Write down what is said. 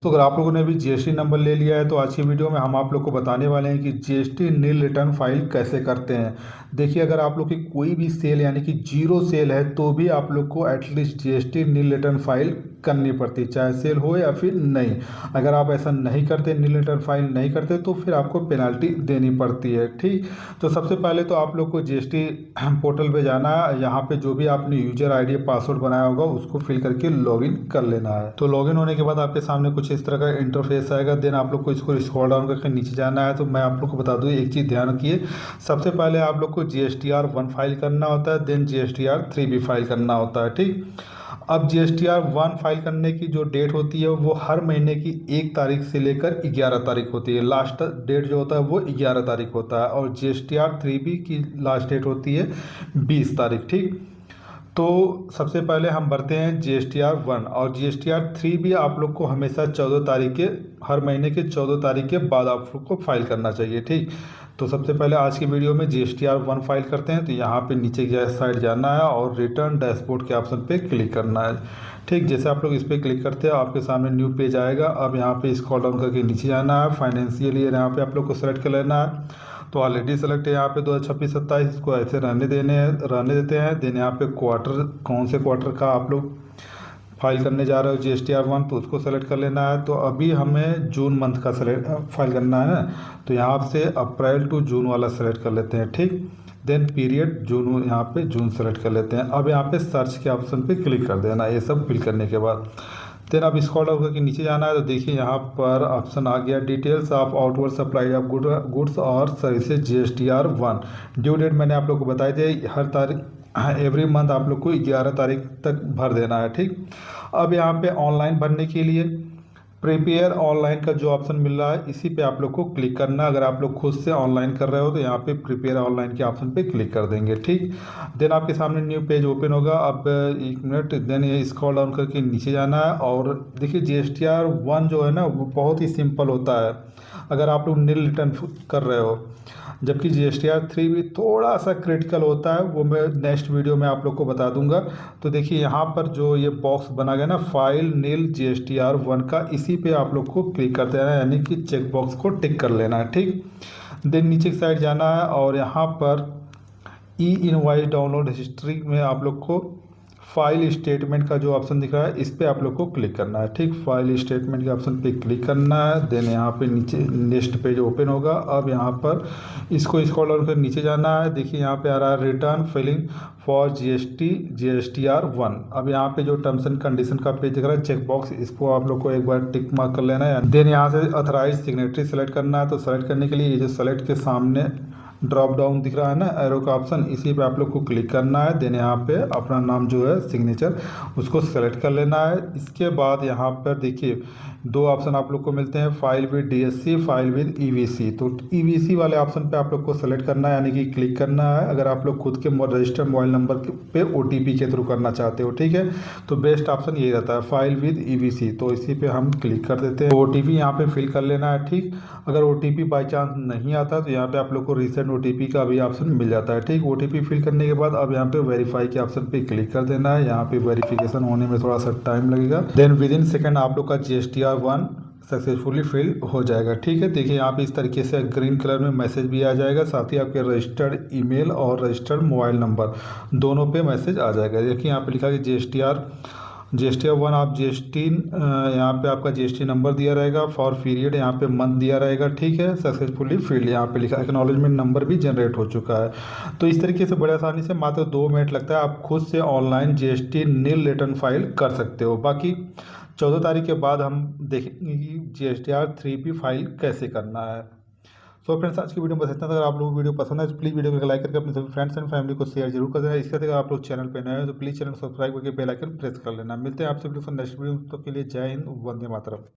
तो अगर आप लोगों ने भी जीएसटी नंबर ले लिया है तो आज की वीडियो में हम आप लोग को बताने वाले हैं कि जीएसटी नील रिटर्न फाइल कैसे करते हैं। देखिए, अगर आप लोग की कोई भी सेल यानी कि जीरो सेल है तो भी आप लोग को एटलीस्ट जीएसटी नील रिटर्न फाइल करनी पड़ती है, चाहे सेल हो या फिर नहीं। अगर आप ऐसा नहीं करते, नील रिटर्न फाइल नहीं करते, तो फिर आपको पेनल्टी देनी पड़ती है। ठीक, तो सबसे पहले तो आप लोग को जीएसटी पोर्टल पे जाना है। यहाँ पे जो भी आपने यूजर आईडी पासवर्ड बनाया होगा उसको फिल करके लॉगिन कर लेना है। तो लॉगिन होने के बाद आपके सामने कुछ इस तरह का इंटरफेस आएगा। देन आप लोग को इसको स्क्रॉल डाउन करके नीचे जाना है। तो मैं आप लोग को बता दूं, एक चीज़ ध्यान रखिए, सबसे पहले आप लोग को GSTR 1 फाइल करना होता है, देन GSTR 3 भी फाइल करना होता है। ठीक, अब GSTR 1 फाइल करने की जो डेट होती है वो हर महीने की 1 तारीख से लेकर 11 तारीख होती है। लास्ट डेट जो होता है वो 11 तारीख होता है। और GSTR 3 भी की लास्ट डेट होती है 20 तारीख। ठीक, तो सबसे पहले हम भरते हैं GSTR 1, और GSTR 3 भी आप लोग को हमेशा 14 तारीख के, हर महीने के 14 तारीख के बाद आप लोग को फाइल करना चाहिए। ठीक, तो सबसे पहले आज की वीडियो में GSTR 1 फाइल करते हैं। तो यहाँ पे नीचे की साइड जाना है और रिटर्न डैशबोर्ड के ऑप्शन पे क्लिक करना है। ठीक, जैसे आप लोग इस पर क्लिक करते हैं आपके सामने न्यू पेज आएगा। अब यहाँ पे स्क्रॉल डाउन करके नीचे जाना है, फाइनेंशियल ईयर यहाँ पे आप लोग को सेलेक्ट कर लेना है। तो ऑलरेडी सेलेक्ट है यहाँ पे 2026-27, इसको ऐसे रहने देते हैं। देन यहाँ पे क्वार्टर, कौन से क्वार्टर का आप लोग फाइल करने जा रहे हो GSTR 1, तो उसको सेलेक्ट कर लेना है। तो अभी हमें जून मंथ का सेलेक्ट फाइल करना है ना, तो यहाँ से अप्रैल टू जून वाला सेलेक्ट कर लेते हैं। ठीक, देन पीरियड जून, यहाँ पे जून सेलेक्ट कर लेते हैं। अब यहाँ पे सर्च के ऑप्शन पे क्लिक कर देना ये सब फिल करने के बाद। देन अब स्क्रॉल डाउन करके नीचे जाना है। तो देखिए यहाँ पर ऑप्शन आ गया, details of outward supply of goods और सर्विसेज GSTR 1। ड्यू डेट मैंने आप लोग को बताई थी, हर तारीख एवरी मंथ आप लोग को 11 तारीख तक भर देना है। ठीक, अब यहाँ पे ऑनलाइन भरने के लिए प्रिपेयर ऑनलाइन का जो ऑप्शन मिल रहा है इसी पे आप लोग को क्लिक करना है। अगर आप लोग खुद से ऑनलाइन कर रहे हो तो यहाँ पे प्रिपेयर ऑनलाइन के ऑप्शन पे क्लिक कर देंगे। ठीक, देन आपके सामने न्यू पेज ओपन होगा। अब एक मिनट, देन ये स्क्रॉल डाउन करके नीचे जाना है। और देखिए GSTR 1 जो है ना वो बहुत ही सिंपल होता है अगर आप लोग नील रिटर्न कर रहे हो, जबकि GSTR 3 भी थोड़ा सा क्रिटिकल होता है, वो मैं नेक्स्ट वीडियो में आप लोग को बता दूंगा। तो देखिए यहाँ पर जो ये बॉक्स बना गया ना, फाइल नील GSTR 1 का, इसी पे आप लोग को क्लिक करते रहना है, यानी कि चेक बॉक्स को टिक कर लेना है। ठीक, देन नीचे की साइड जाना है और यहाँ पर ई इनवॉइस डाउनलोड हिस्ट्री में आप लोग को फाइल स्टेटमेंट का जो ऑप्शन दिख रहा है इस पे आप लोग को क्लिक करना है। ठीक, फाइल स्टेटमेंट के ऑप्शन पे क्लिक करना है। देन यहाँ पे नीचे नेक्स्ट पेज ओपन होगा। अब यहाँ पर इसको स्क्रॉल डाउन कर नीचे जाना है। देखिए यहाँ पे आ रहा है रिटर्न फिलिंग फॉर GSTR 1। अब यहाँ पे जो टर्म्स एंड कंडीशन का पेज दिख रहा है चेक बॉक्स, इसको आप लोग को एक बार टिक मार्क कर लेना है। देन यहाँ से अथराइज सिग्नेटरी सेलेक्ट करना है। तो सेलेक्ट करने के लिए ये जो सेलेक्ट के सामने ड्रॉप डाउन दिख रहा है ना एरो का ऑप्शन, इसी पे आप लोग को क्लिक करना है। देन यहाँ पे अपना नाम जो है सिग्नेचर उसको सेलेक्ट कर लेना है। इसके बाद यहाँ पर देखिए 2 ऑप्शन आप लोग को मिलते हैं, file with DSC, file with EVC। तो EVC वाले ऑप्शन पे आप लोग को सेलेक्ट करना है, यानी कि क्लिक करना है अगर आप लोग खुद के रजिस्टर्ड मोबाइल नंबर पे OTP के थ्रू करना चाहते हो। ठीक है, तो बेस्ट ऑप्शन यही रहता है, फाइल विद EVC। तो इसी पे हम क्लिक कर देते हैं। OTP यहाँ पे फिल कर लेना है। ठीक, अगर OTP बाई चांस नहीं आता तो यहाँ पे आप लोग को रीसेंट OTP का भी ऑप्शन मिल जाता है। ठीक, OTP फिल करने के बाद अब यहाँ पे वेरीफाई के ऑप्शन पे क्लिक कर देना है। यहाँ पे वेरिफिकेशन होने में थोड़ा सा टाइम लगेगा। देन विद इन सेकेंड आप लोग का GSTR 1 सक्सेसफुली फिल हो जाएगा। ठीक है, देखिए यहाँ पे इस तरीके से ग्रीन कलर में मैसेज भी आ जाएगा, साथ ही आपके रजिस्टर्ड ईमेल और रजिस्टर्ड मोबाइल नंबर दोनों पे मैसेज आ जाएगा। देखिए यहाँ पे लिखा है GSTR 1 आप GST, यहाँ पे आपका GST नंबर दिया रहेगा, फॉर पीरियड यहाँ पे मंथ दिया रहेगा। ठीक है, सक्सेसफुली फील्ड यहाँ पे लिखा, एक्नॉलेजमेंट नंबर भी जनरेट हो चुका है। तो इस तरीके से बड़े आसानी से मात्र 2 मिनट लगता है, आप खुद से ऑनलाइन GST नील रिटर्न फाइल कर सकते हो। बाकी 14 तारीख के बाद हम देखेंगे कि GSTR 3 भी फाइल कैसे करना है। सो फ्रेंड्स, आज की वीडियो में बस इतना था। अगर आप लोगों को वीडियो पसंद है तो प्लीज़ वीडियो को लाइक करके अपने सभी फ्रेंड्स एंड फैमिली को शेयर जरूर कर देना। इसके साथ अगर आप लोग चैनल पर नए हो तो प्लीज़ चैनल सब्सक्राइब करके बेल आइकन प्रेस कर लेना। मिलते हैं आपसे नेक्स्ट वीडियो, तब के लिए जय हिंद, वंदे मातरम।